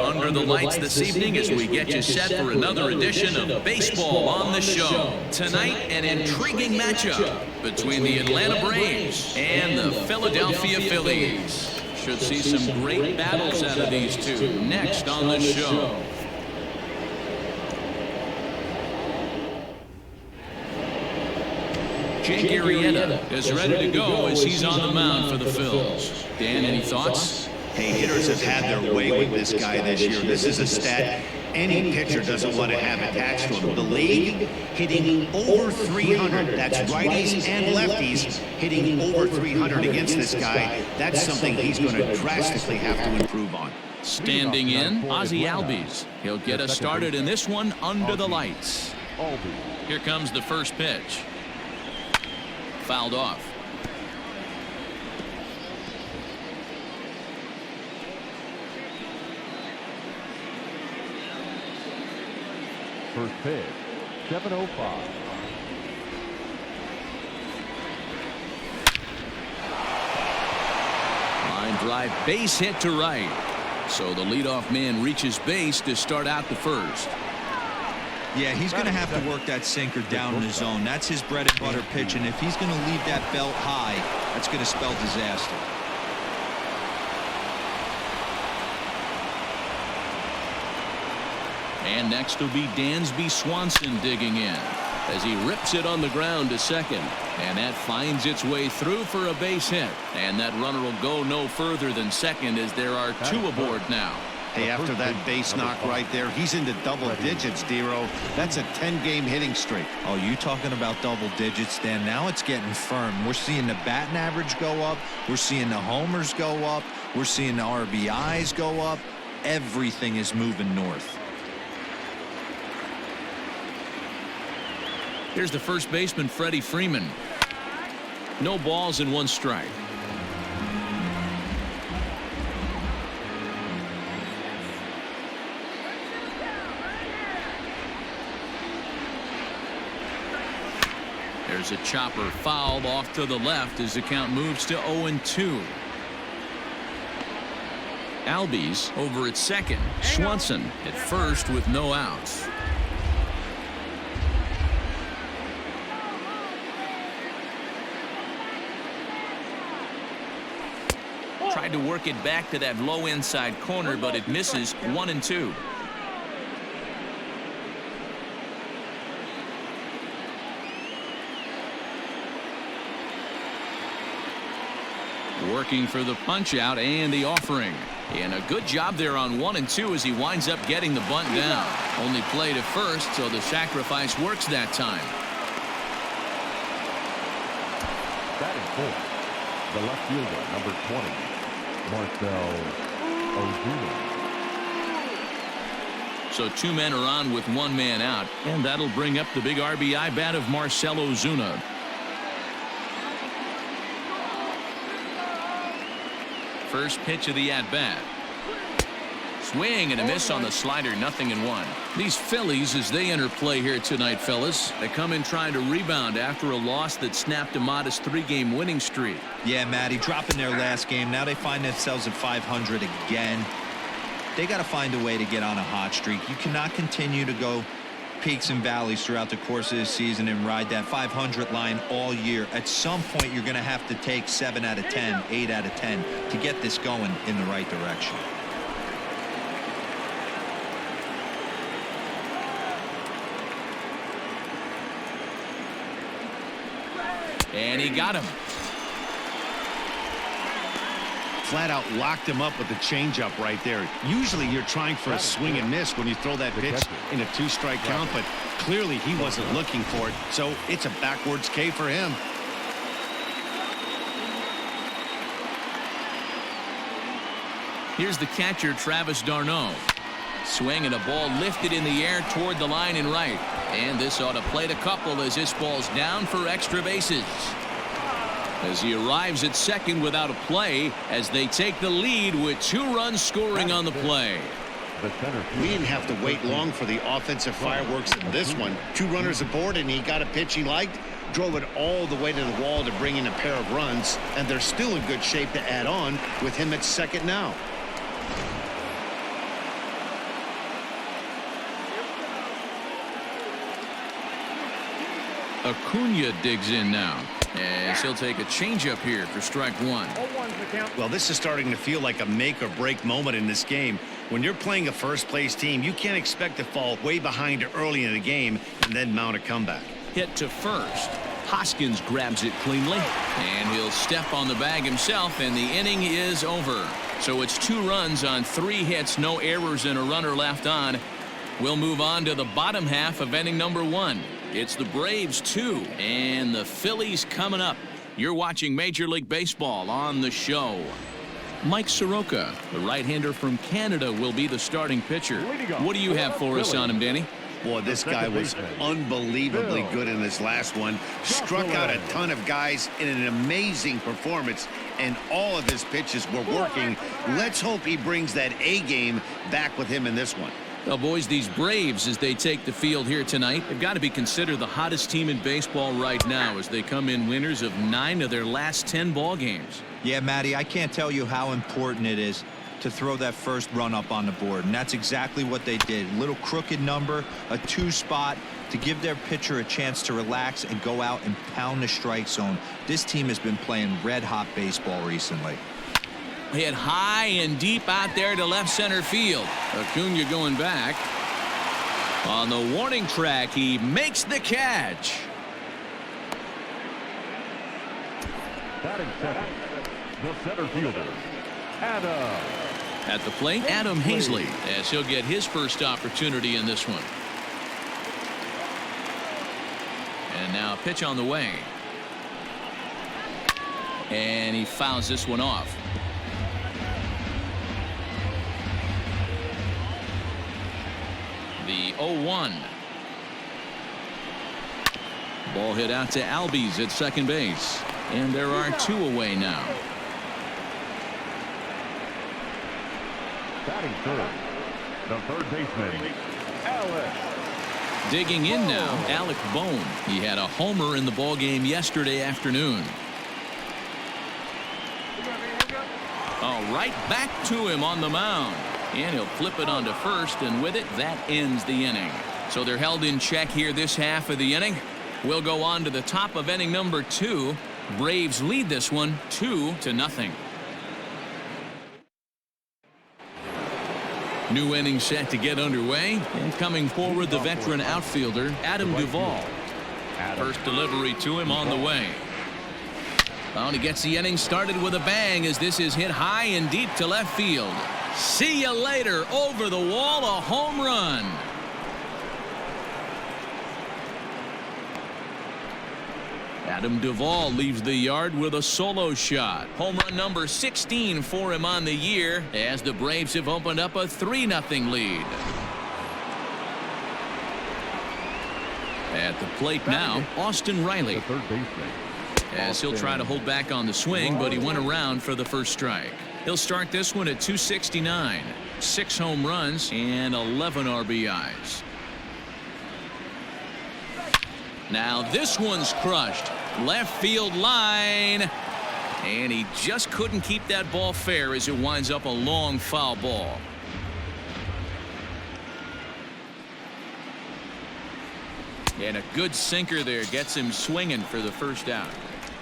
under the lights this evening as we get you set for another edition of Baseball on the Show. Tonight, an intriguing matchup between the Atlanta Braves and the Philadelphia Phillies. Should see some great battles out of these two next on the show. Jake Arrieta is ready to go as he's on the mound for the Phils. Dan, any thoughts? Hey, hitters have had their way with this guy this year. This is a stat any pitcher doesn't want to have attached to him. The league hitting over 300. That's righties and lefties hitting over 300 against this guy. That's something he's going to drastically have to improve on. Standing in, Ozzie Albies. He'll get us started in this one under the lights. Here comes the first pitch. Fouled off. First pitch, 7:05. Line drive, base hit to right. So the leadoff man reaches base to start out the first. Yeah, he's going to have to work that sinker down in the zone. That's his bread and butter pitch, and if he's going to leave that belt high, that's going to spell disaster. And next will be Dansby Swanson digging in as he rips it on the ground to second. And that finds its way through for a base hit. And that runner will go no further than second as there are two aboard now. Hey, after that base knock right there, he's into double digits, Dero. That's a 10-game hitting streak. Oh, you talking about double digits, Dan? Now it's getting firm. We're seeing the batting average go up. We're seeing the homers go up. We're seeing the RBIs go up. Everything is moving north. Here's the first baseman, Freddie Freeman. No balls and one strike. There's a chopper fouled off to the left as the count moves to 0-2. Albies over at second. Swanson at first with no outs. Tried to work it back to that low inside corner, but it misses. 1-2. Working for the punch out and the offering. And a good job there on 1-2 as he winds up getting the bunt down. Only played at first, so the sacrifice works that time. Batting fourth, the left fielder, number 20, Marcell Ozuna. So two men are on with one man out, and that'll bring up the big RBI bat of Marcell Ozuna. First pitch of the at-bat. Swing and a miss on the slider, 0-1. These Phillies, as they enter play here tonight, fellas, they come in trying to rebound after a loss that snapped a modest 3-game winning streak. Yeah, Matty, dropping their last game. Now they find themselves at 500 again. They got to find a way to get on a hot streak. You cannot continue to go peaks and valleys throughout the course of this season and ride that 500 line all year. At some point, you're going to have to take 7 out of 10, 8 out of 10 to get this going in the right direction. And he got him. Flat out locked him up with the changeup right there. Usually you're trying for a swing and miss when you throw that pitch in a 2-strike count, but clearly he wasn't looking for it, so it's a backwards K for him. Here's the catcher, Travis d'Arnaud. Swing and a ball lifted in the air toward the line and right. And this ought to plate a couple as this ball's down for extra bases. As he arrives at second without a play as they take the lead with 2 runs scoring on the play. We didn't have to wait long for the offensive fireworks in this one. 2 runners aboard, and he got a pitch he liked, drove it all the way to the wall to bring in a pair of runs, and they're still in good shape to add on with him at second now. Acuna digs in now, as he'll take a changeup here for strike one. Well, this is starting to feel like a make or break moment in this game. When you're playing a first place team, you can't expect to fall way behind early in the game and then mount a comeback. Hit to first. Hoskins grabs it cleanly, and he'll step on the bag himself, and the inning is over. So it's 2 runs on 3 hits, no errors, and a runner left on. We'll move on to the bottom half of inning number 1. It's the Braves 2 and the Phillies coming up. You're watching Major League Baseball on the show. Mike Soroka, the right-hander from Canada, will be the starting pitcher. What do you have for us on him, Danny? Boy, this guy was unbelievably good in this last one. Struck out a ton of guys in an amazing performance, and all of his pitches were working. Let's hope he brings that A game back with him in this one. Well, boys, these Braves, as they take the field here tonight, have got to be considered the hottest team in baseball right now as they come in winners of 9 of their last 10 ball games. Yeah, Matty, I can't tell you how important it is to throw that first run up on the board, and that's exactly what they did. Little crooked number, a 2 spot to give their pitcher a chance to relax and go out and pound the strike zone. This team has been playing red-hot baseball recently. Hit high and deep out there to left center field. Acuna going back. On the warning track, he makes the catch. Batting second, the center fielder, Adam. At the plate, Adam Hazley, as he'll get his first opportunity in this one. And now a pitch on the way. And he fouls this one off. The 0-1. Ball hit out to Albies at second base. And there are 2 away now. Batting third, the third baseman, Alex. Digging in now, Alec Bohm. He had a homer in the ball game yesterday afternoon. All right, back to him on the mound. And he'll flip it onto first, and with it, that ends the inning. So they're held in check here this half of the inning. We'll go on to the top of inning number 2. Braves lead this one 2-0. New inning set to get underway, and coming forward, the veteran outfielder Adam Duvall. First delivery to him on the way. Well, and he gets the inning started with a bang as this is hit high and deep to left field. See you later. Over the wall, a home run. Adam Duvall leaves the yard with a solo shot. Home run number 16 for him on the year as the Braves have opened up a 3-0 lead. At the plate now, Austin Riley. The third baseman, As he'll try to hold back on the swing, but he went around for the first strike. He'll start this one at 269. 6 home runs and 11 RBIs. Now this one's crushed. Left field line. And he just couldn't keep that ball fair as it winds up a long foul ball. And a good sinker there gets him swinging for the first out.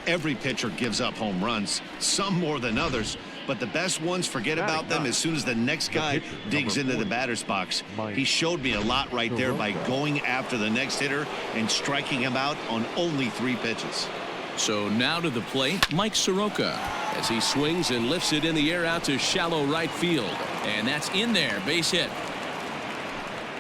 Every pitcher gives up home runs, some more than others, but the best ones forget about them as soon as the next guy digs into the batter's box. He showed me a lot right there by going after the next hitter and striking him out on only 3 pitches. So now to the plate, Mike Soroka, as he swings and lifts it in the air out to shallow right field. And that's in there, base hit.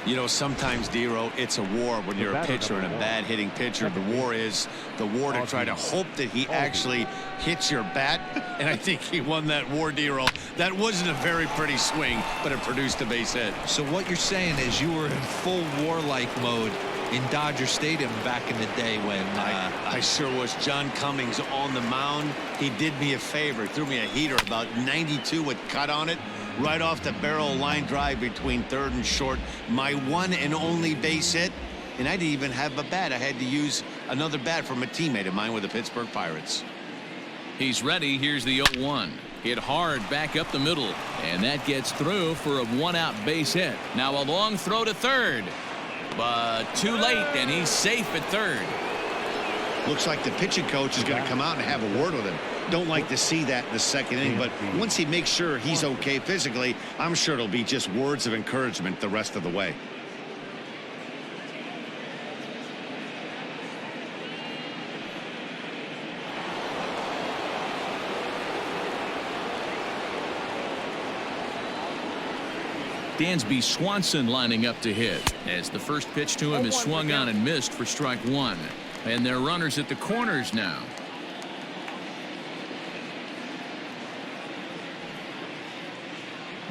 You know, sometimes, Dero, it's a war when you're a pitcher and a bad hitting pitcher. The war is the war to try to hope that he actually hits your bat. And I think he won that war, Dero. That wasn't a very pretty swing, but it produced a base hit. So what you're saying is you were in full warlike mode in Dodger Stadium back in the day when I sure was. John Cummings on the mound. He did me a favor, threw me a heater about 92 with cut on it. Right off the barrel line drive between third and short. My one and only base hit. And I didn't even have a bat. I had to use another bat from a teammate of mine with the Pittsburgh Pirates. He's ready. Here's the 0-1. Hit hard back up the middle. And that gets through for a 1-out base hit. Now a long throw to third. But too late, and he's safe at third. Looks like the pitching coach is going to come out and have a word with him. Don't like to see that in the second inning, but once he makes sure he's okay physically, I'm sure it'll be just words of encouragement the rest of the way. Dansby Swanson lining up to hit as the first pitch to him is swung on and missed for strike one. And there are runners at the corners now.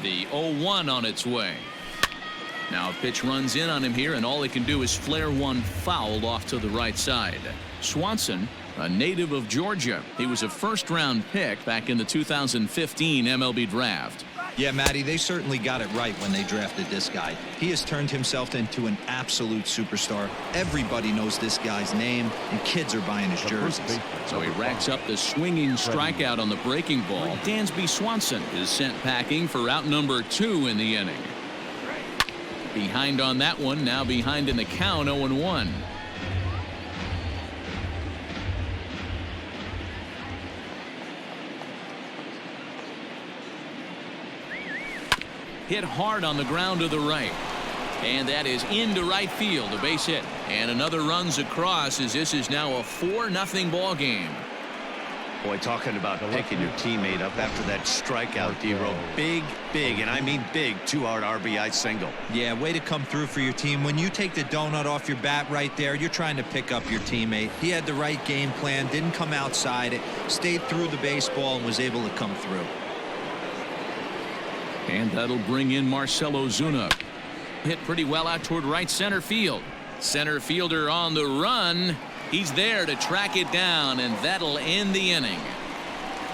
The 0-1 on its way. Now a pitch runs in on him here, and all he can do is flare one foul off to the right side. Swanson, a native of Georgia. He was a first-round pick back in the 2015 MLB draft. Yeah, Matty, they certainly got it right when they drafted this guy. He has turned himself into an absolute superstar. Everybody knows this guy's name, and kids are buying his jerseys. So he racks up the swinging strikeout on the breaking ball. Dansby Swanson is sent packing for out number 2 in the inning. Behind on that one, now behind in the count, 0-1. Hit hard on the ground to the right. And that is into right field, a base hit. And another runs across as this is now a 4-0 ball game. Boy, talking about picking your teammate up after that strikeout, D-Row. Big, and I mean big, 2-hard RBI single. Yeah, way to come through for your team. When you take the donut off your bat right there, you're trying to pick up your teammate. He had the right game plan, didn't come outside it, stayed through the baseball, and was able to come through. And that'll bring in Marcell Ozuna. Hit pretty well out toward right center field. Center fielder on the run. He's there to track it down, and that'll end the inning.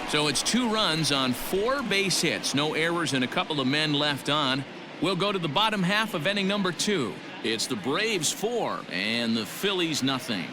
So it's 2 runs on 4 base hits. No errors and a couple of men left on. We'll go to the bottom half of inning number 2. It's the Braves 4 and the Phillies nothing.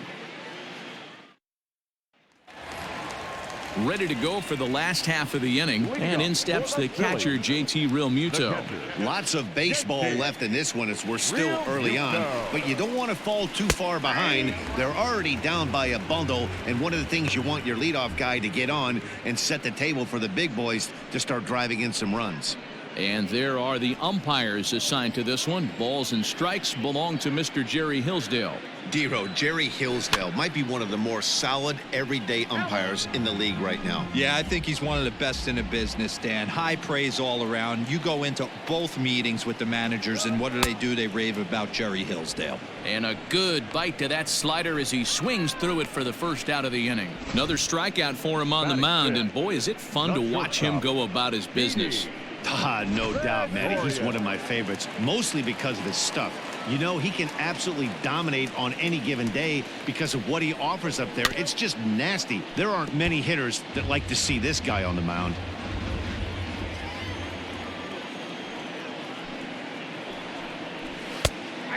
Ready to go for the last half of the inning, and in steps the catcher, JT Realmuto. Lots of baseball left in this one as we're still early on, but you don't want to fall too far behind. They're already down by a bundle, and one of the things you want your leadoff guy to get on and set the table for the big boys to start driving in some runs. And there are the umpires assigned to this one. Balls and strikes belong to Mr. Jerry Hillsdale. D-Row, Jerry Hillsdale might be one of the more solid everyday umpires in the league right now. Yeah, I think he's one of the best in the business, Dan. High praise all around. You go into both meetings with the managers, and what do? They rave about Jerry Hillsdale. And a good bite to that slider as he swings through it for the first out of the inning. Another strikeout for him on the mound, and boy, is it fun to watch him go about his business. No doubt, Matty. He's one of my favorites, mostly because of his stuff. You know, he can absolutely dominate on any given day because of what he offers up there. It's just nasty. There aren't many hitters that like to see this guy on the mound.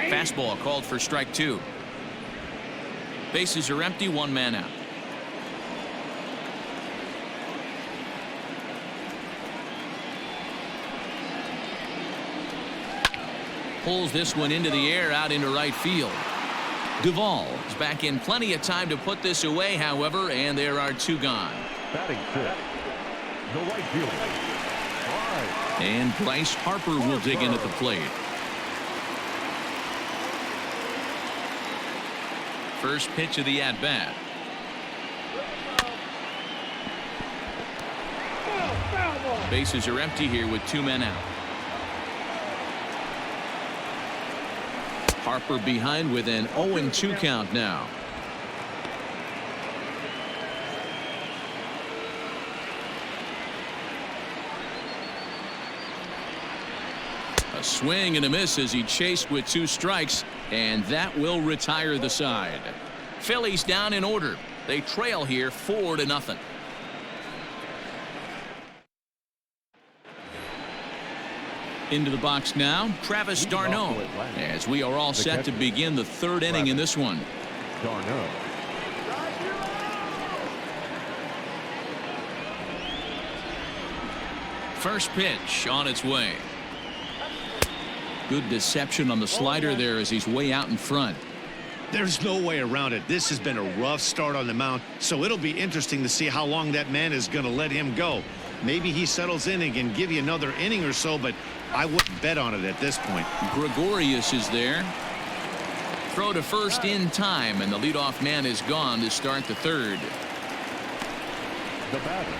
Fastball called for strike 2. Bases are empty, 1 man out. Pulls this one into the air out into right field. Duvall is back in plenty of time to put this away, however, and there are 2 gone. Batting 5th, the right fielder. And Bryce Harper will dig in at the plate. First pitch of the at-bat. Bases are empty here with 2 men out. Harper behind with an 0-2 count now. A swing and a miss as he chased with 2 strikes, and that will retire the side. Phillies down in order. They trail here 4-0. Into the box now, Travis d'Arnaud, as we are all set to begin the 3rd inning in this one. d'Arnaud. First pitch on its way. Good deception on the slider there as he's way out in front. There's no way around it. This has been a rough start on the mound, so it'll be interesting to see how long that man is going to let him go. Maybe he settles in and can give you another inning or so, but I wouldn't bet on it at this point. Gregorius is there. Throw to first in time, and the leadoff man is gone to start the third. The batter,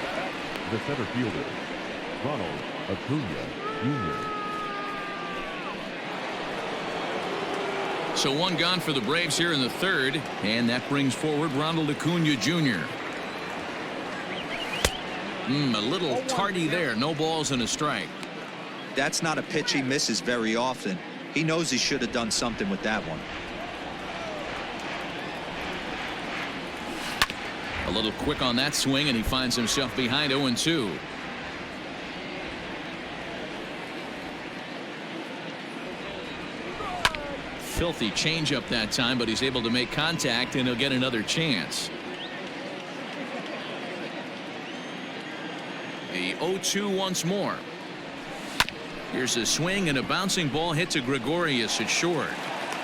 the center fielder, Ronald Acuna Jr. So one gone for the Braves here in the third, and that brings forward Ronald Acuna Jr. A little tardy there. No balls and a strike. That's not a pitch he misses very often. He knows he should have done something with that one. A little quick on that swing, and he finds himself behind 0-2. Filthy changeup that time, but he's able to make contact, and he'll get another chance. The 0-2 once more. Here's a swing, and a bouncing ball hits a Gregorius at short.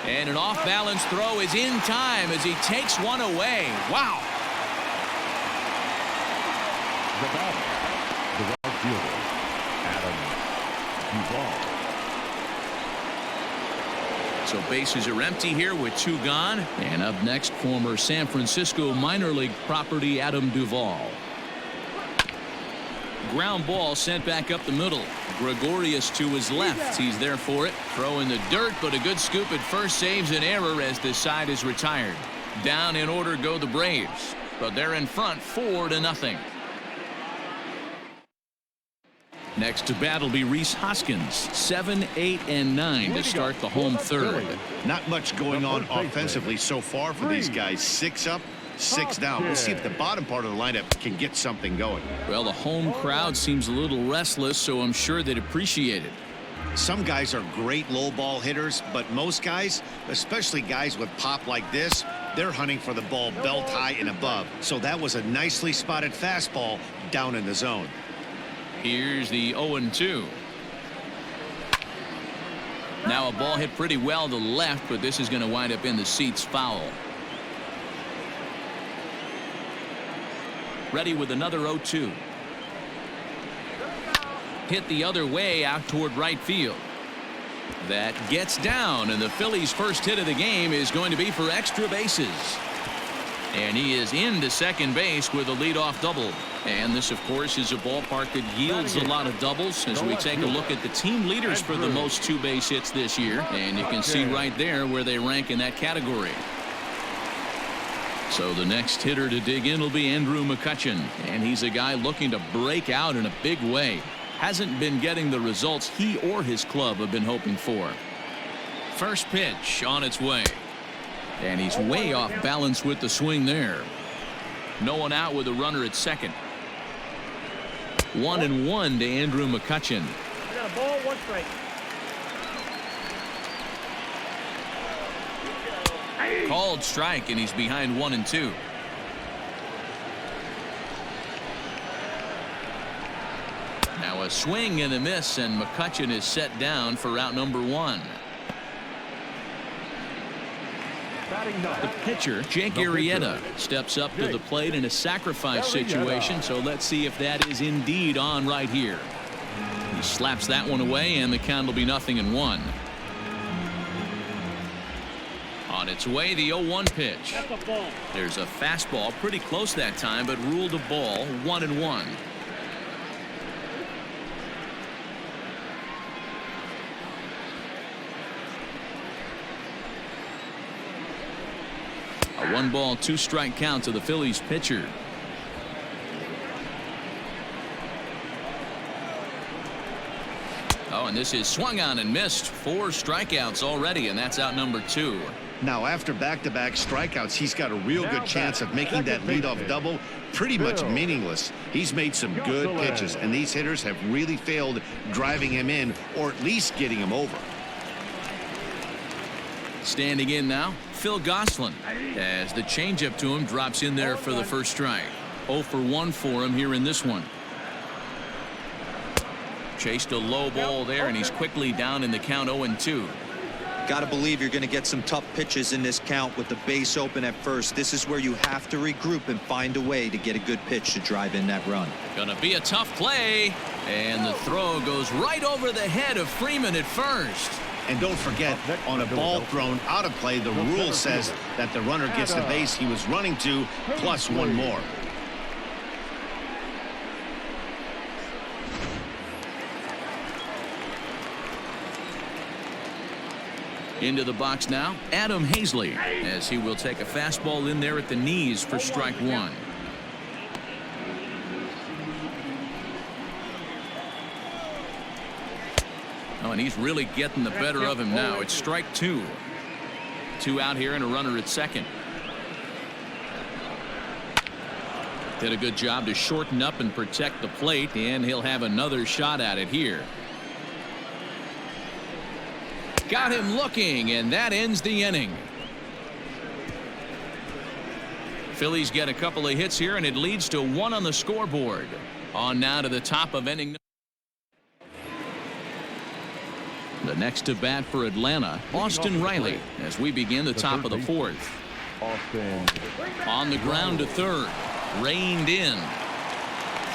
And an off-balance throw is in time as he takes one away. Wow. The batter, the right fielder, Adam Duvall. So bases are empty here with 2 gone. And up next, former San Francisco minor league property Adam Duvall. Ground ball sent back up the middle. Gregorius to his left. He's there for it. Throw in the dirt, but a good scoop at first saves an error as the side is retired. Down in order go the Braves, but they're in front 4-0. Next to bat will be Rhys Hoskins. 7, 8, and 9 to start the home third. Not much going on offensively so far for these guys. 6 up, 6 down. We'll see if the bottom part of the lineup can get something going. Well, the home crowd seems a little restless, so I'm sure they'd appreciate it. Some guys are great low ball hitters, but most guys, especially guys with pop like this, they're hunting for the ball belt high and above. So that was a nicely spotted fastball down in the zone. Here's the 0-2. Now a ball hit pretty well to the left, but this is going to wind up in the seats foul. Ready with another 0-2. Hit the other way out toward right field. That gets down, and the Phillies' first hit of the game is going to be for extra bases. And he is into second base with a leadoff double. And this, of course, is a ballpark that yields a lot of doubles as we take a look at the team leaders for the most 2-base hits this year. And you can see right there where they rank in that category. So the next hitter to dig in will be Andrew McCutchen. And he's a guy looking to break out in a big way. Hasn't been getting the results he or his club have been hoping for. First pitch on its way. And he's way off balance with the swing there. No one out with a runner at second. 1-1 to Andrew McCutchen. I got a ball, 1 strike. Called strike, and he's behind 1-2. Now a swing and a miss, and McCutchen is set down for out number 1. The pitcher, Jake Arrieta, steps up to the plate in a sacrifice situation, so let's see if that is indeed on right here. He slaps that one away, and the count will be 0-1. On its way, the 0-1 pitch. There's a fastball pretty close that time, but ruled a ball. 1-1. A 1-ball, 2-strike count to the Phillies pitcher. Oh, and this is swung on and missed. 4 strikeouts already, and that's out number 2. Now, after back-to-back strikeouts, he's got a real good chance of making that leadoff double pretty much meaningless. He's made some good pitches, and these hitters have really failed driving him in or at least getting him over. Standing in now, Phil Gosselin, as the changeup to him drops in there for the first strike. 0 for 1 for him here in this one. Chased a low ball there, and he's quickly down in the count 0-2. Got to believe you're going to get some tough pitches in this count with the base open at first. This is where you have to regroup and find a way to get a good pitch to drive in that run. Gonna be a tough play, and the throw goes right over the head of Freeman at first. And don't forget, on a ball thrown out of play, the rule says that the runner gets the base he was running to plus one more. Into the box now, Adam Hazley, as he will take a fastball in there at the knees for strike one. Oh, and he's really getting the better of him now. It's strike two. Two out here and a runner at second. Did a good job to shorten up and protect the plate, and he'll have another shot at it here. Got him looking, and that ends the inning. Phillies get a couple of hits here, and it leads to one on the scoreboard. On now to the top of inning. The next to bat for Atlanta, Austin Riley, as we begin the top of the fourth. On the ground to third, reined in.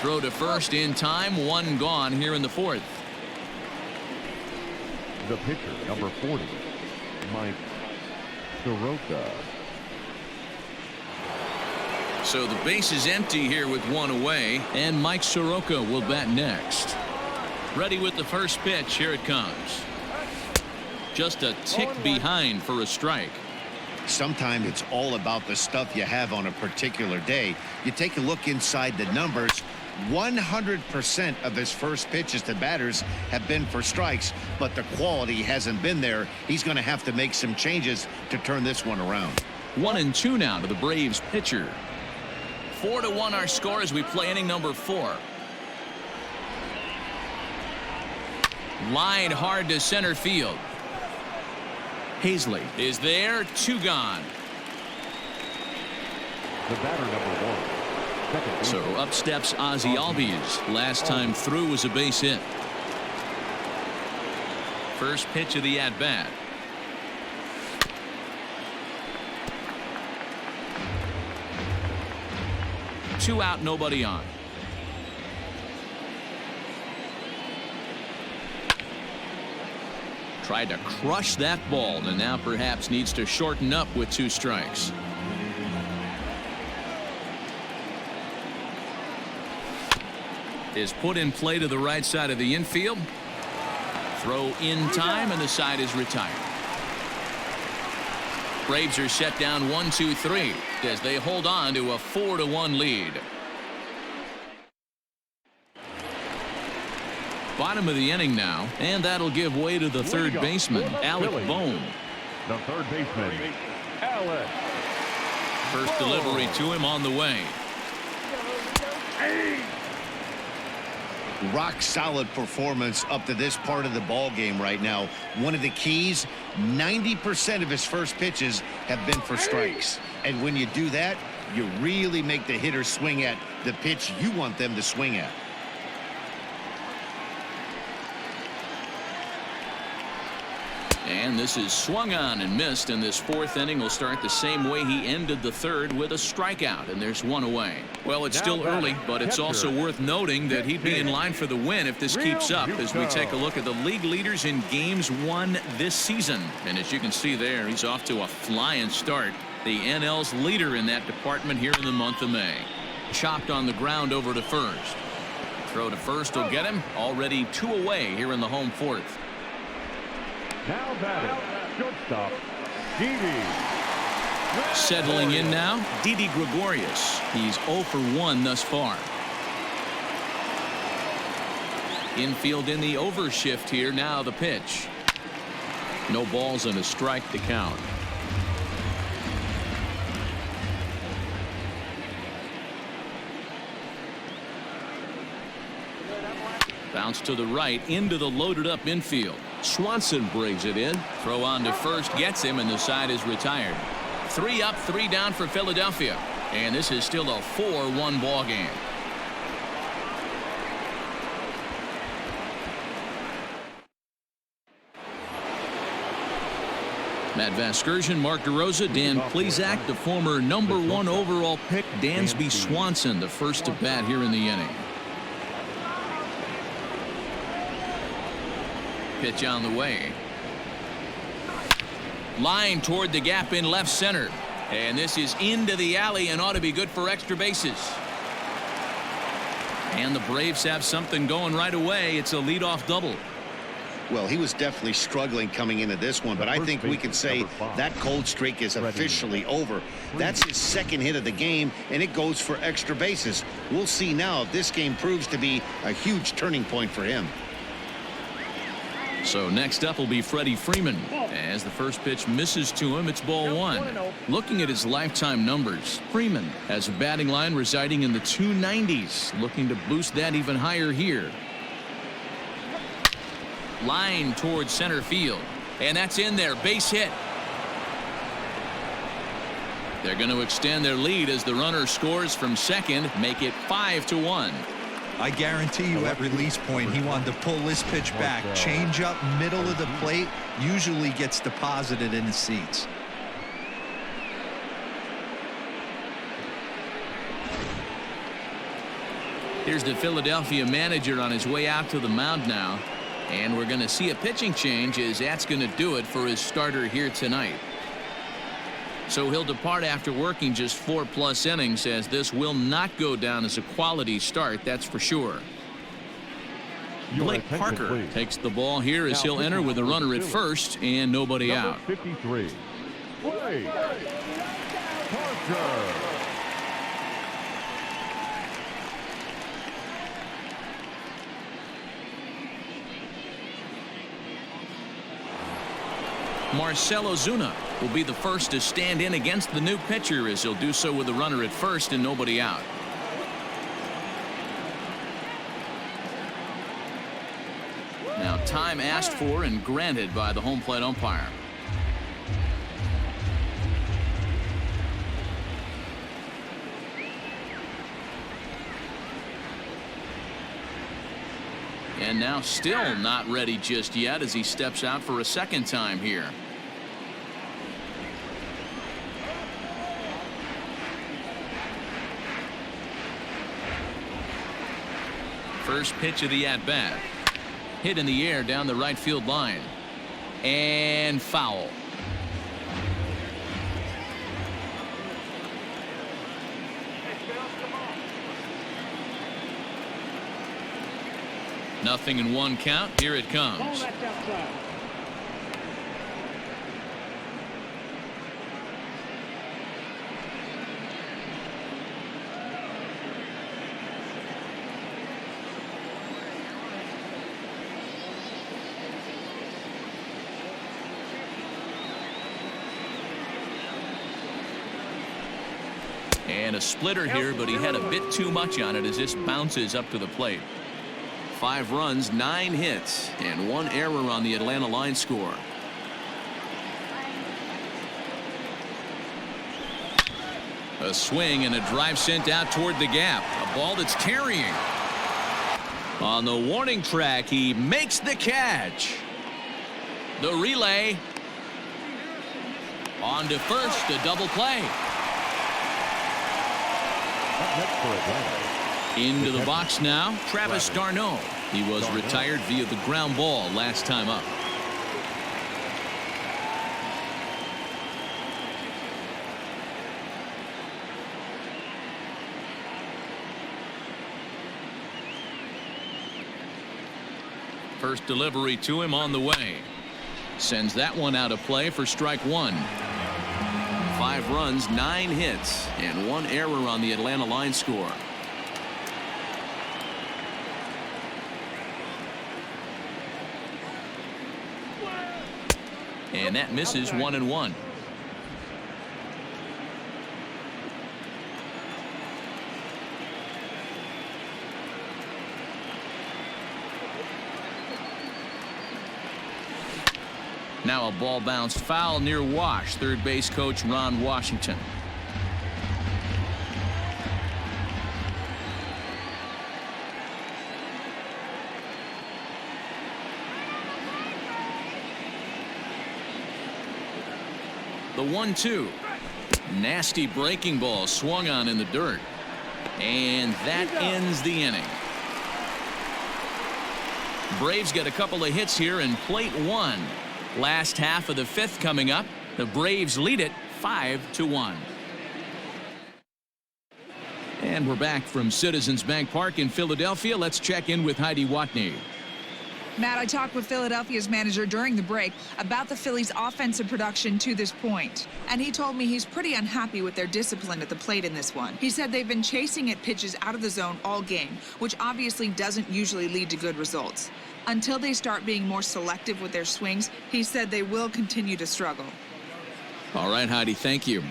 Throw to first in time, one gone here in the fourth. The pitcher, number 40, Mike Soroka. So the base is empty here with one away, and Mike Soroka will bat next. Ready with the first pitch. Here it comes. Just a tick behind for a strike. Sometimes it's all about the stuff you have on a particular day. You take a look inside the numbers. 100% of his first pitches to batters have been for strikes, but the quality hasn't been there. He's going to have to make some changes to turn this one around. 1-2 now to the Braves pitcher. 4-1 our score as we play inning number 4. Line hard to center field. Hazley is there, 2 gone. The batter, number 1. So up steps Ozzie Albies. Last time through was a base hit. First pitch of the at-bat. Two out, nobody on. Tried to crush that ball, and now perhaps needs to shorten up with 2 strikes. Is put in play to the right side of the infield. Throw in time, and the side is retired. Braves are set down 1-2-3 as they hold on to a 4-1 lead. Bottom of the inning now, and that'll give way to the third baseman, Alec Bohm. The third baseman, Alec. First delivery to him on the way. Rock solid performance up to this part of the ball game right now. One of the keys, 90% of his first pitches have been for strikes. And when you do that, you really make the hitter swing at the pitch you want them to swing at. And this is swung on and missed, and this fourth inning will start the same way he ended the third, with a strikeout, and there's one away. Well, it's still early, but it's also worth noting that he'd be in line for the win if this keeps up, as we take a look at the league leaders in games won this season. And as you can see there, he's off to a flying start. The NL's leader in that department here in the month of May. Chopped on the ground over to first. Throw to first will get him. Already 2 away here in the home fourth. Now batting, shortstop, Didi. Settling in now, Didi Gregorius. He's 0 for 1 thus far. Infield in the overshift here. Now the pitch. No balls and a strike to count. Bounce to the right into the loaded up infield. Swanson brings it in. Throw on to first gets him, and the side is retired. 3 up, 3 down for Philadelphia. And this is still a 4-1 ball game. Matt Vasgersian, Mark DeRosa, Dan Plesac, the former #1 overall pick, Dansby Swanson, the first to bat here in the inning. Pitch on the way. Line toward the gap in left center. And this is into the alley and ought to be good for extra bases. And the Braves have something going right away. It's a leadoff double. Well, he was definitely struggling coming into this one, but I think we can say that cold streak is officially over. That's his second hit of the game, and it goes for extra bases. We'll see now if this game proves to be a huge turning point for him. So next up will be Freddie Freeman. As the first pitch misses to him, it's ball 1. Looking at his lifetime numbers, Freeman has a batting line residing in the 290s, looking to boost that even higher here. Line towards center field, and that's in there, base hit. They're going to extend their lead as the runner scores from second, make it 5-1. I guarantee you at release point he wanted to pull this pitch back. Change up middle of the plate usually gets deposited in the seats. Here's the Philadelphia manager on his way out to the mound now. And we're going to see a pitching change as that's going to do it for his starter here tonight. So he'll depart after working just 4+ innings, as this will not go down as a quality start, that's for sure. Blake Parker takes the ball here as he'll enter with a runner at first and nobody out. 53. Blake Parker. Marcell Ozuna will be the first to stand in against the new pitcher, as he'll do so with a runner at first and nobody out. Now time asked for and granted by the home plate umpire. And now still not ready just yet as he steps out for a second time here. First pitch of the at-bat. Hit in the air down the right field line. And foul. Nothing in one count. Here it comes. And a splitter here, but he had a bit too much on it as this bounces up to the plate. 5 runs, 9 hits, and 1 error on the Atlanta line score. A swing and a drive sent out toward the gap. A ball that's carrying. On the warning track, he makes the catch. The relay. On to first, a double play. Into the box now, Travis d'Arnaud. He was retired via the ground ball last time up. First delivery to him on the way. Sends that one out of play for strike 1. 5 runs, 9 hits, and 1 error on the Atlanta line score. And that misses 1-1. Now a ball bounced foul near Wash. Third base coach Ron Washington. The 1-2. Nasty breaking ball swung on in the dirt. And that ends the inning. Braves get a couple of hits here in plate one. Last half of the fifth coming up. The Braves lead it 5-1. And we're back from Citizens Bank Park in Philadelphia. Let's check in with Heidi Watney. Matt, I talked with Philadelphia's manager during the break about the Phillies' offensive production to this point. And he told me he's pretty unhappy with their discipline at the plate in this one. He said they've been chasing at pitches out of the zone all game, which obviously doesn't usually lead to good results. Until they start being more selective with their swings, he said they will continue to struggle. All right, Heidi, thank you.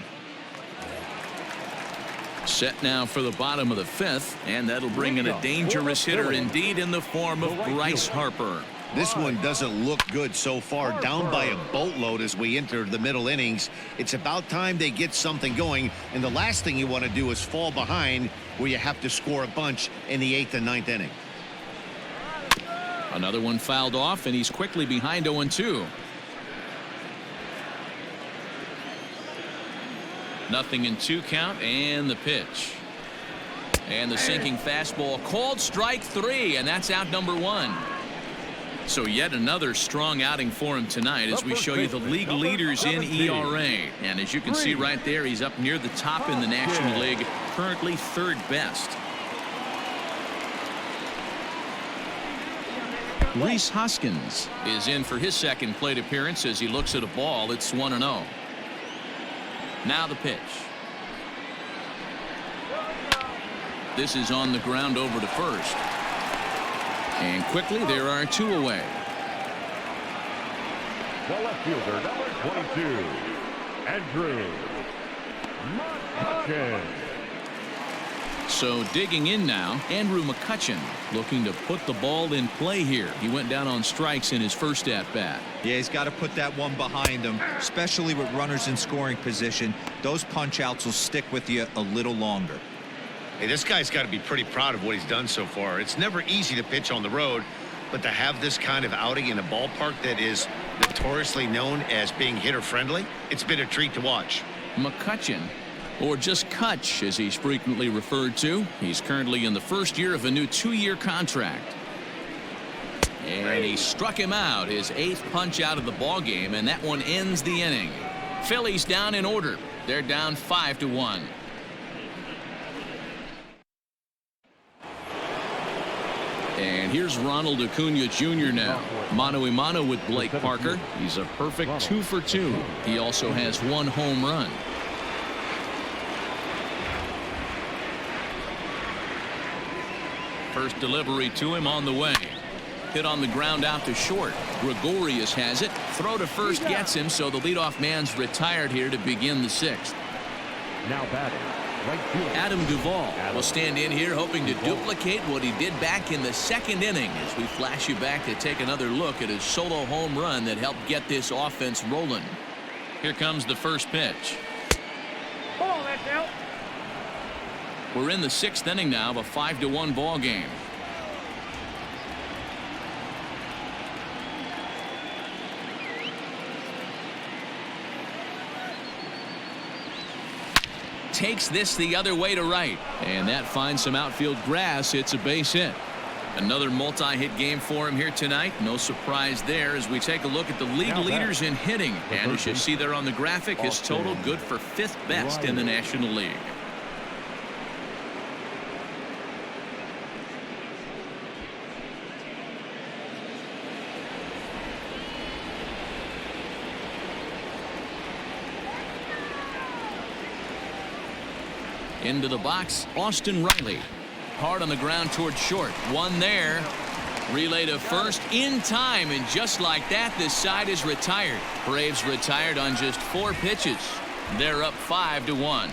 Set now for the bottom of the fifth, and that'll bring in a dangerous hitter indeed in the form of Bryce Harper. This one doesn't look good so far. Down by a boatload as we enter the middle innings. It's about time they get something going, and the last thing you want to do is fall behind where you have to score a bunch in the 8th and 9th inning. Another one fouled off, and he's quickly behind 0-2. Nothing in 2 count, and the pitch. And the sinking fastball called strike 3, and that's out number 1. So yet another strong outing for him tonight as we show you the league leaders in ERA. And as you can see right there, he's up near the top in the National League, currently 3rd best. Rhys Hoskins is in for his second plate appearance as he looks at a ball. It's 1-0. Now the pitch. This is on the ground over to first. And quickly there are 2 away. The left fielder, number 22, Andrew McCutchen. So digging in now, Andrew McCutchen looking to put the ball in play here. He went down on strikes in his first at-bat. Yeah, he's got to put that one behind him, especially with runners in scoring position. Those punch-outs will stick with you a little longer. Hey, this guy's got to be pretty proud of what he's done so far. It's never easy to pitch on the road, but to have this kind of outing in a ballpark that is notoriously known as being hitter-friendly, it's been a treat to watch. McCutchen, or just Kutch as he's frequently referred to. He's currently in the first year of a new 2-year contract. And he struck him out, his 8th punch out of the ball game, and that one ends the inning. Phillies down in order. They're down 5-1. And here's Ronald Acuna Jr. now. Mano-a-mano with Blake Parker. He's a perfect 2 for 2. He also has 1 home run. First delivery to him on the way. Hit on the ground out to short. Gregorius has it. Throw to first gets him, so the leadoff man's retired here to begin the 6th. Now batting, right field, Adam Duvall will stand in here hoping to duplicate what he did back in the 2nd inning as we flash you back to take another look at his solo home run that helped get this offense rolling. Here comes the first pitch. Ball, that's out. We're in the 6th inning now of a 5-1 ball game. Takes this the other way to right, and that finds some outfield grass. It's a base hit. Another multi-hit game for him here tonight. No surprise there as we take a look at the league leaders in hitting. And as you see there on the graphic, his total good for 5th best in the National League. Into the box, Austin Riley. Hard on the ground toward short. One there. Relay to first in time, and just like that, this side is retired. Braves retired on just 4 pitches. They're up 5-1.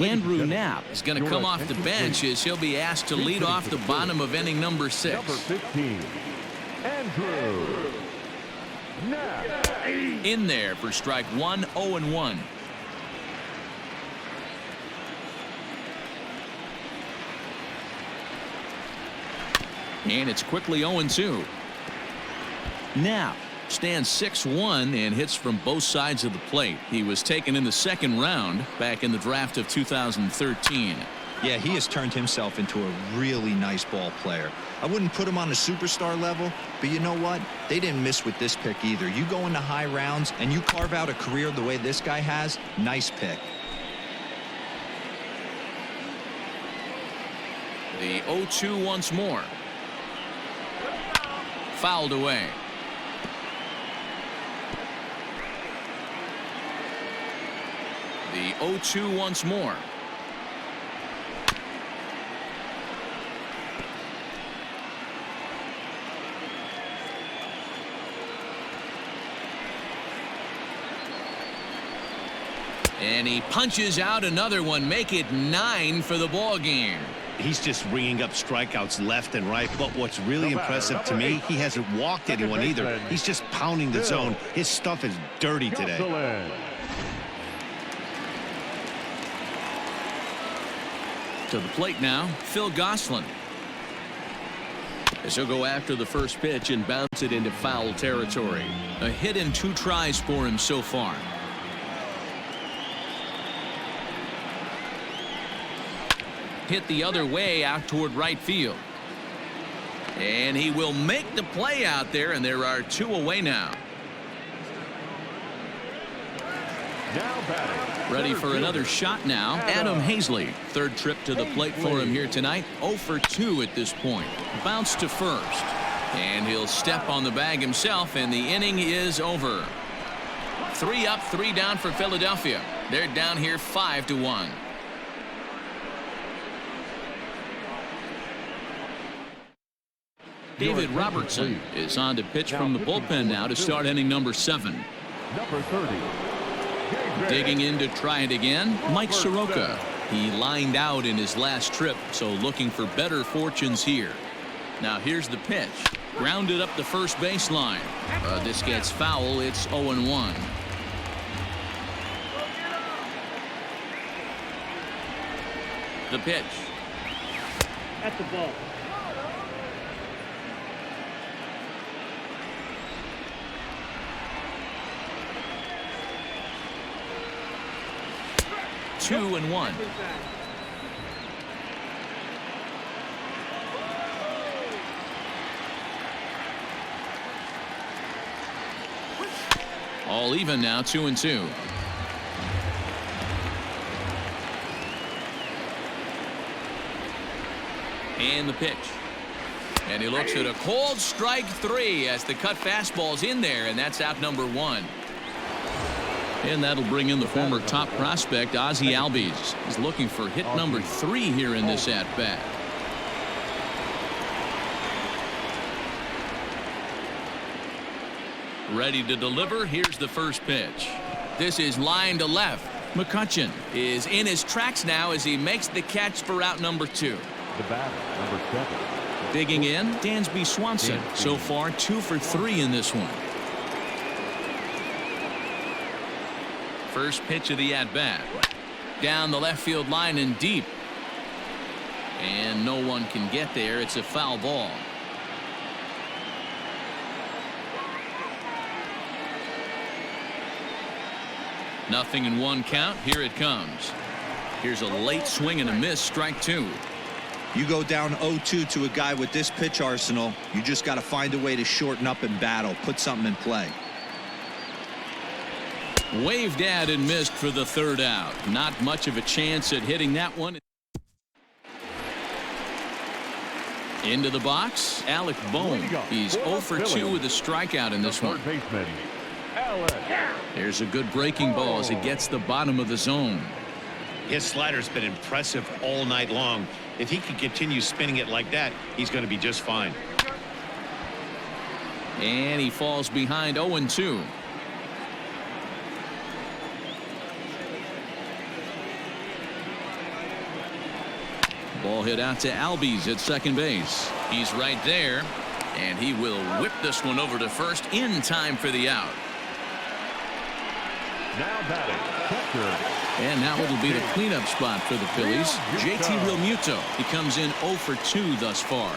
Andrew Knapp is going to come off the bench as he'll be asked to lead off the bottom of inning number 6. Number 15, Andrew Knapp. In there for strike 1, 0-1. And it's quickly 0-2. Now stands 6-1 and hits from both sides of the plate. He was taken in the second round back in the draft of 2013. Yeah, he has turned himself into a really nice ball player. I wouldn't put him on a superstar level, but you know what? They didn't miss with this pick either. You go into high rounds and you carve out a career the way this guy has. Nice pick. The 0-2 once more. Fouled away. The 0-2 once more. And he punches out another one. Make it 9 for the ball game. He's just ringing up strikeouts left and right. But what's really impressive to me, he hasn't walked anyone either. He's just pounding the zone. His stuff is dirty today. To the plate now, Phil Gosselin. As he'll go after the first pitch and bounce it into foul territory. A hit in 2 tries for him so far. Hit the other way out toward right field. And he will make the play out there, and there are 2 away now. Ready for another shot now. Adam Hazley. Third trip to the plate for him here tonight. 0 for 2 at this point. Bounce to first. And he'll step on the bag himself, and the inning is over. 3 up, 3 down for Philadelphia. They're down here 5-1. David Robertson is on to pitch from the bullpen now to start inning number 7. Number 30. Digging in to try it again, Mike Soroka. He lined out in his last trip, so looking for better fortunes here. Now here's the pitch. Grounded up the first baseline. This gets foul. It's 0-1. The pitch. At the ball. Two and 1. All even now, 2-2. And the pitch. And he looks at a cold strike 3 as the cut fastball's in there, and that's out number 1. And that'll bring in the former top prospect, Ozzie Albies. He's looking for hit number 3 here in this at-bat. Ready to deliver. Here's the first pitch. This is line to left. McCutchen is in his tracks now as he makes the catch for out number 2. The batter, number 7. Digging in, Dansby Swanson. So far 2 for 3 in this one. First pitch of the at-bat. Down the left field line and deep. And no one can get there. It's a foul ball. Nothing in 1 count. Here it comes. Here's a late swing and a miss. Strike 2. You go down 0-2 to a guy with this pitch arsenal. You just got to find a way to shorten up and battle. Put something in play. Waved at and missed for the 3rd out. Not much of a chance at hitting that one. Into the box, Alec Bohm. He's 0 for 2 with a strikeout in this one. There's a good breaking ball as it gets the bottom of the zone. His slider's been impressive all night long. If he can continue spinning it like that, he's going to be just fine. And he falls behind 0-2. Ball hit out to Albies at second base. He's right there, and he will whip this one over to first in time for the out. Now batting, catcher. And now it'll be the cleanup spot for the Phillies. JT Realmuto. He comes in 0 for 2 thus far.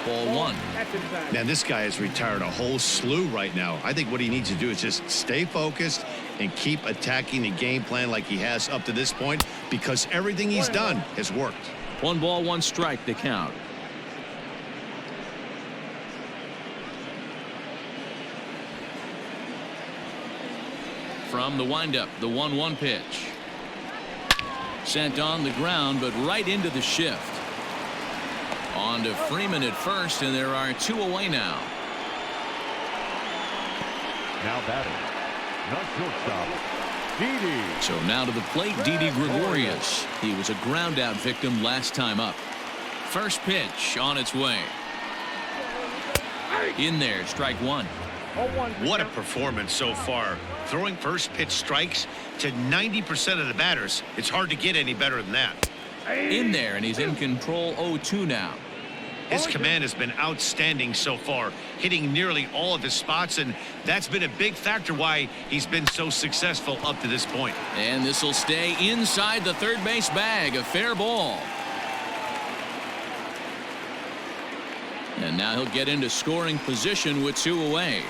Ball one. That's inside. Now, this guy has retired a whole slew right now. I think what he needs to do is just stay focused and keep attacking the game plan like he has up to this point, because everything he's done has worked. 1 ball, 1 strike to count. From the windup, the 1-1 pitch. Sent on the ground, but right into the shift. On to Freeman at first, and there are 2 away now. Now batting, the shortstop, Didi. So now to the plate, Didi Gregorius. He was a ground out victim last time up. First pitch on its way. In there, strike 1. What a performance so far. Throwing first pitch strikes to 90% of the batters. It's hard to get any better than that. In there, and he's in control. 0-2 now. His command has been outstanding so far, hitting nearly all of his spots, and that's been a big factor why he's been so successful up to this point. And this will stay inside the third base bag. A fair ball. And now he'll get into scoring position with 2 away.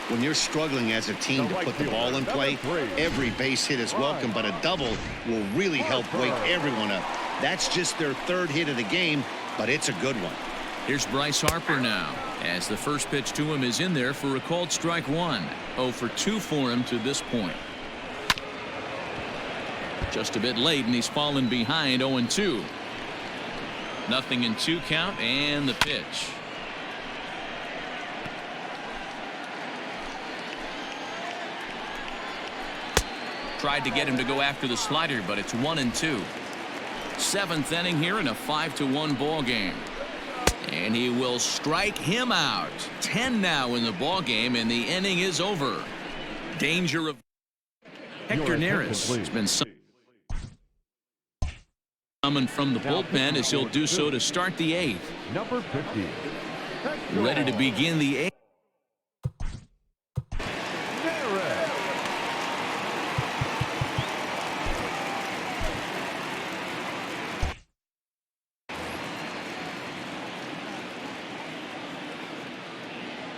When you're struggling as a team to put the ball in play, every base hit is welcome, but a double will really help wake everyone up. That's just their 3rd hit of the game, but it's a good one. Here's Bryce Harper now, as the first pitch to him is in there for a called strike 1. 0 for 2 for him to this point. Just a bit late, and he's fallen behind. 0-2. Nothing in 2 count, and the pitch. Tried to get him to go after the slider, but it's 1-2. 7th inning here in a 5-1 ball game. And he will strike him out. 10 now in the ball game, and the inning is over. Danger of Hector Neris has been coming from the bullpen, as he'll do so to start the 8th. Number 50. Ready to begin the 8th.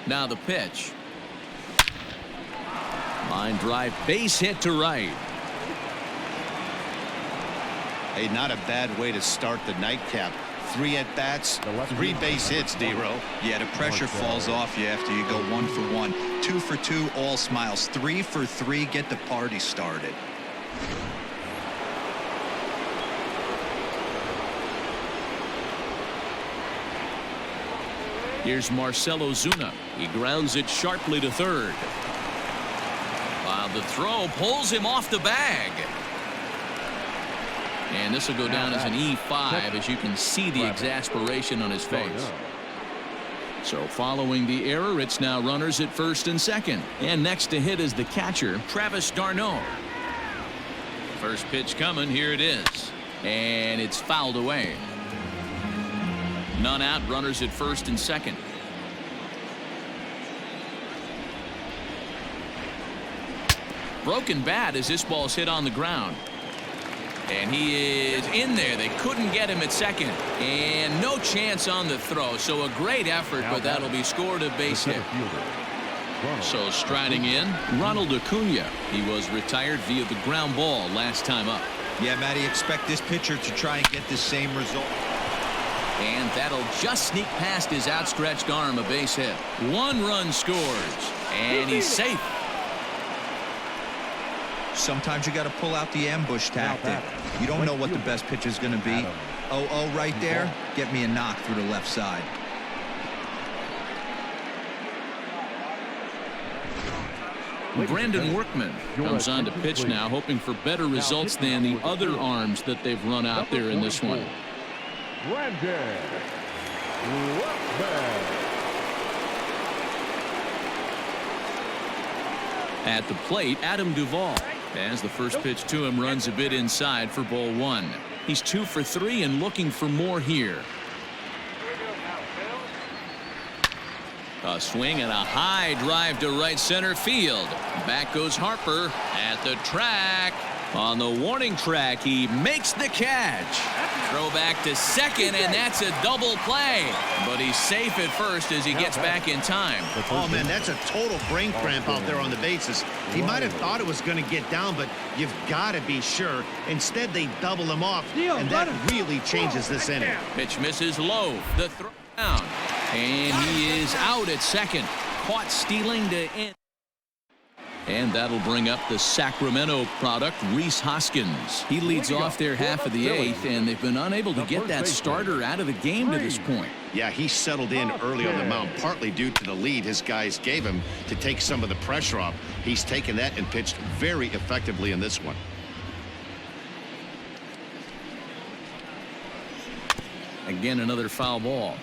Now the pitch. Line drive, base hit to right. Hey, not a bad way to start the nightcap. 3 at-bats, 3 base hits, D-Row. Yeah, the pressure falls off you after you go 1 for 1. 2 for 2, all smiles. 3 for 3, get the party started. Here's Marcelo Zuna. He grounds it sharply to third. While the throw pulls him off the bag. And this will go down as an E5, as you can see the exasperation on his face. So following the error, it's now runners at first and second. And next to hit is the catcher, Travis d'Arnaud. First pitch coming. Here it is. And it's fouled away. None out, runners at first and second. Broken bat as this ball's hit on the ground. And he is in there. They couldn't get him at second. And no chance on the throw. So a great effort, but that'll be scored a base hit. So striding in, Ronald Acuna. He was retired via the ground ball last time up. Yeah, Matty, expect this pitcher to try and get the same result. And that'll just sneak past his outstretched arm, a base hit. 1 run scores, and he's safe. Sometimes you got to pull out the ambush tactic. You don't know what the best pitch is going to be. 0-0 right there. Get me a knock through the left side. Brandon Workman comes on to pitch now, hoping for better results than the other arms that they've run out there in this one. Brandon Workman. At the plate, Adam Duvall. As the first pitch to him runs a bit inside for ball 1. He's 2 for 3 and looking for more here. A swing and a high drive to right center field. Back goes Harper at the track. On the warning track, he makes the catch. Throw back to second, and that's a double play. But he's safe at first as he gets back in time. Oh, man, that's a total brain cramp out there on the bases. He might have thought it was going to get down, but you've got to be sure. Instead, they double him off, and that really changes this inning. Pitch misses low. The throw down. And he is out at second. Caught stealing to end. And that'll bring up the Sacramento product, Rhys Hoskins. He leads off their half of the eighth, and they've been unable to get that starter out of the game to this point. Yeah, he settled in early on the mound, partly due to the lead his guys gave him to take some of the pressure off. He's taken that and pitched very effectively in this one. Again, another foul ball.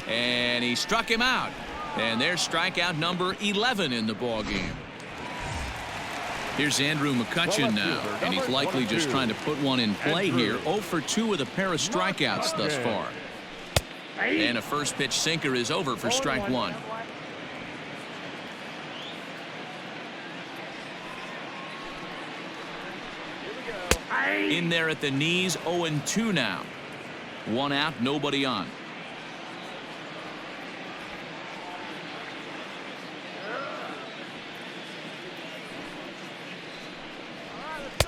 And he struck him out. And there's strikeout number 11 in the ball game. Here's Andrew McCutchen now, and he's likely just trying to put one in play here. 0 for 2 with a pair of strikeouts thus far. And a first pitch sinker is over for strike one. In there at the knees, 0-2 now. One out, nobody on.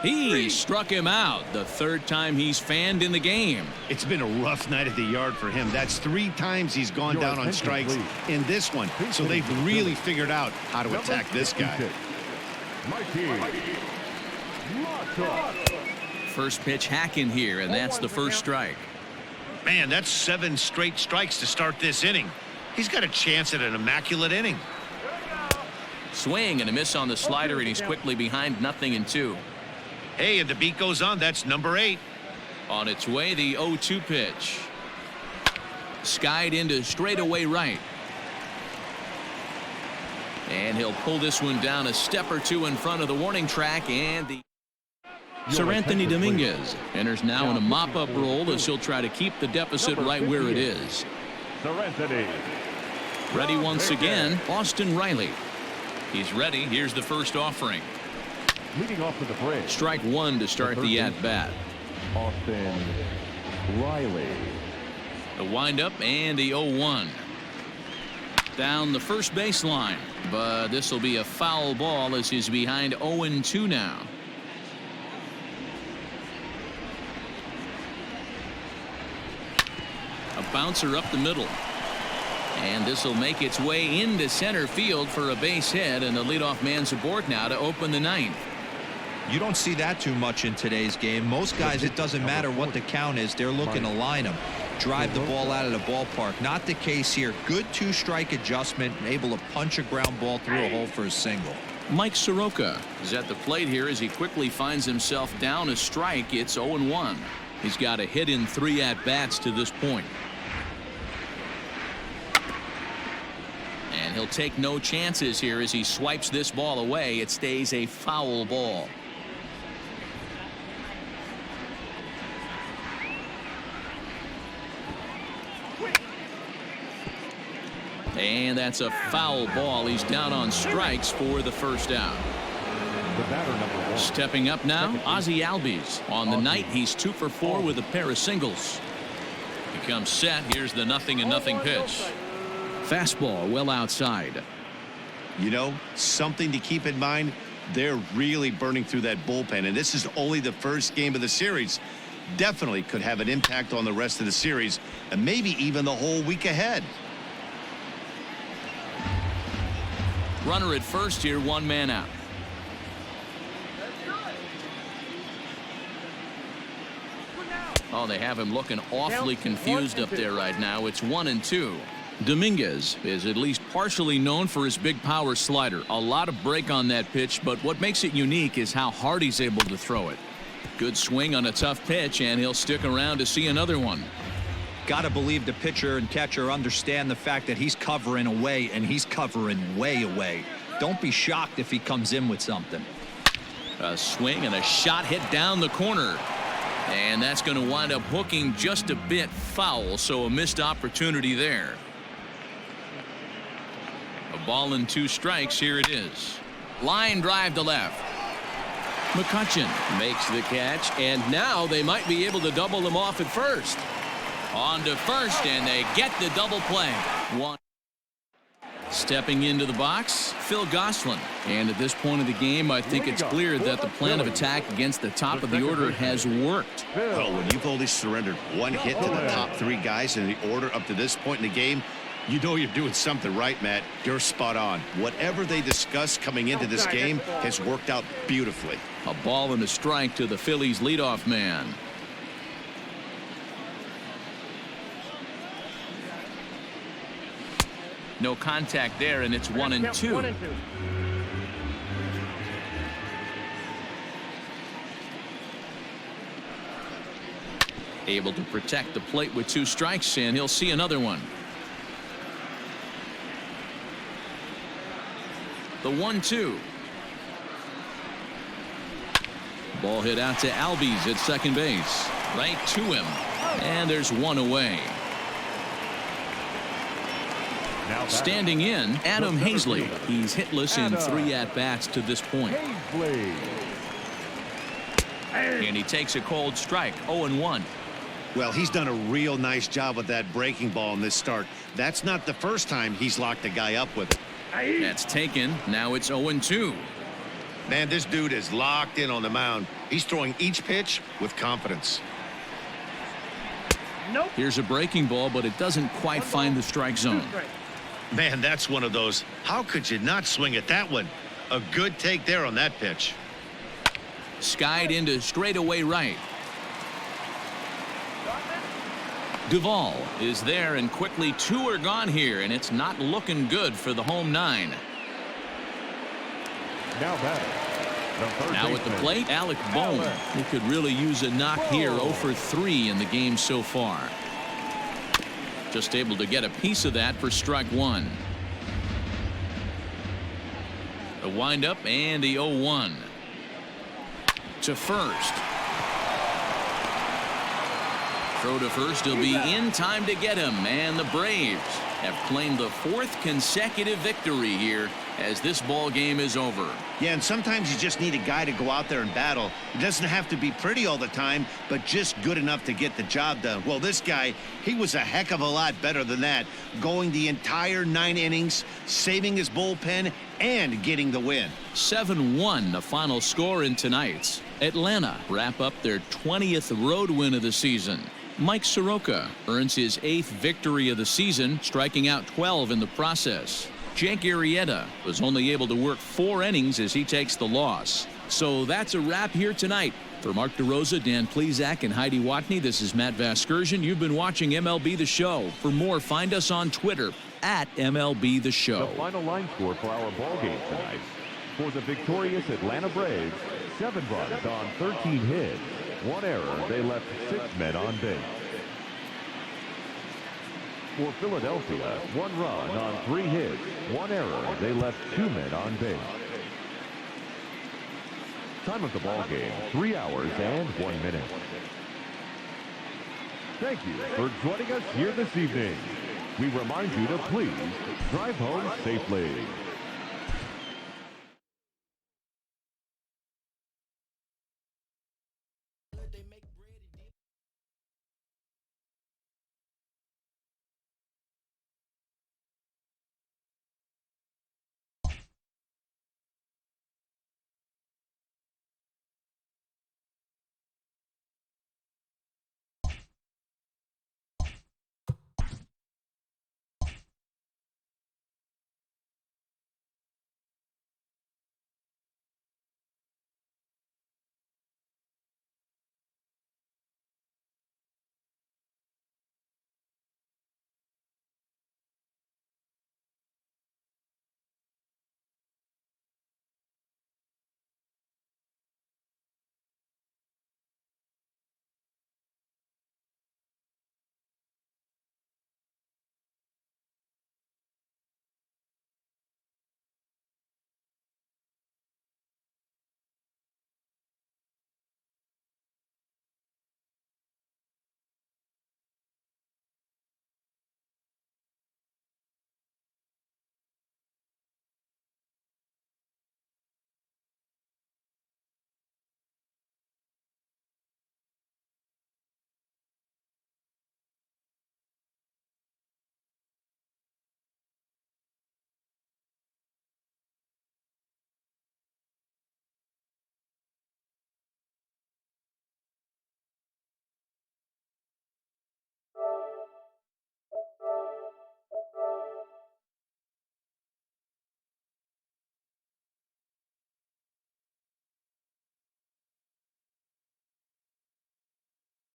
He struck him out, the third time he's fanned in the game. It's been a rough night at the yard for him. That's 3 times he's gone down on strikes in this one. So they've really figured out how to attack this guy. First pitch hacking here, and that's the first strike. Man, that's 7 straight strikes to start this inning. He's got a chance at an immaculate inning. Swing and a miss on the slider, and he's quickly behind 0-2. Hey, and the beat goes on. That's number 8. On its way, the 0-2 pitch. Skied into straightaway right. And he'll pull this one down a step or two in front of the warning track, and the Sir Anthony Dominguez enters now in a mop-up role as he'll try to keep the deficit right where it is. Ready once again, Austin Riley. He's ready. Here's the first offering. Leading off to the bridge. Strike one to start the at-bat. Austin Riley. The windup and the 0-1. Down the first baseline, but this will be a foul ball as he's behind 0-2 now. A bouncer up the middle. And this will make its way into center field for a base hit, and the leadoff man's aboard now to open the ninth. You don't see that too much in today's game. Most guys, it doesn't matter what the count is. They're looking to line them, drive the ball out of the ballpark. Not the case here. Good 2-strike adjustment, able to punch a ground ball through a hole for a single. Mike Soroka is at the plate here as he quickly finds himself down a strike. It's 0-1. He's got a hit in 3 at-bats to this point. And he'll take no chances here as he swipes this ball away. It stays a foul ball. And that's a foul ball. He's down on strikes for the first out. Stepping up now, Ozzie Albies. On the night, he's 2 for 4 with a pair of singles. He comes set. Here's the 0-0 pitch. Fastball well outside. You know, something to keep in mind, they're really burning through that bullpen, and this is only the first game of the series. Definitely could have an impact on the rest of the series, and maybe even the whole week ahead. Runner at first here, 1 man out. Oh, they have him looking awfully confused up there right now. It's 1-2. Dominguez is at least partially known for his big power slider. A lot of break on that pitch, but what makes it unique is how hard he's able to throw it. Good swing on a tough pitch, and he'll stick around to see another one. Got to believe the pitcher and catcher understand the fact that he's covering away, and he's covering way away. Don't be shocked if he comes in with something. A swing and a shot hit down the corner. And that's going to wind up hooking just a bit foul, so a missed opportunity there. A ball and 2 strikes. Here it is. Line drive to left. McCutchen makes the catch, and now they might be able to double them off at first. On to first, and they get the double play. One. Stepping into the box, Phil Gosselin. And at this point of the game, I think it's clear that the plan of attack against the top of the order has worked. Well, when you've only surrendered 1 hit to the top 3 guys in the order up to this point in the game, you know you're doing something right, Matt. You're spot on. Whatever they discussed coming into this game has worked out beautifully. A ball and a strike to the Phillies leadoff man. No contact there, and it's 1-2. 1-2. Able to protect the plate with 2 strikes, and he'll see another one. The 1-2. Ball hit out to Albies at second base. Right to him. And there's 1 away. Standing in, Adam Hazley. He's hitless in 3 at-bats to this point. And he takes a cold strike, 0-1. Well, he's done a real nice job with that breaking ball in this start. That's not the first time he's locked a guy up with it. That's taken. Now it's 0-2. Man, this dude is locked in on the mound. He's throwing each pitch with confidence. Nope. Here's a breaking ball, but it doesn't quite find the strike zone. Man, that's one of those. How could you not swing at that one? A good take there on that pitch. Skied into straightaway right. Duvall is there, and quickly 2 are gone here, and it's not looking good for the home 9. Now at the plate, Alec Bohm, who could really use a knock here. 0 for 3 in the game so far. Just able to get a piece of that for strike 1. The windup and the 0-1. To first. Throw to first. He'll be in time to get him. And the Braves have claimed the 4th consecutive victory here as this ball game is over. Yeah, and sometimes you just need a guy to go out there and battle. It doesn't have to be pretty all the time, but just good enough to get the job done. Well, this guy, he was a heck of a lot better than that, going the entire 9 innings, saving his bullpen, and getting the win. 7-1 the final score in tonight's. Atlanta wrap up their 20th road win of the season. Mike Soroka earns his 8th victory of the season, striking out 12 in the process. Jake Arrieta was only able to work 4 innings as he takes the loss. So that's a wrap here tonight. For Mark DeRosa, Dan Plesac, and Heidi Watney, this is Matt Vasgersian. You've been watching MLB The Show. For more, find us on Twitter at MLB The Show. The final line score for our ball game tonight. For the victorious Atlanta Braves, 7 runs on 13 hits. 1 error. They left 6 men on base. For Philadelphia, 1 run on 3 hits. 1 error. They left 2 men on base. Time of the ball game, 3 hours and 1 minute. Thank you for joining us here this evening. We remind you to please drive home safely.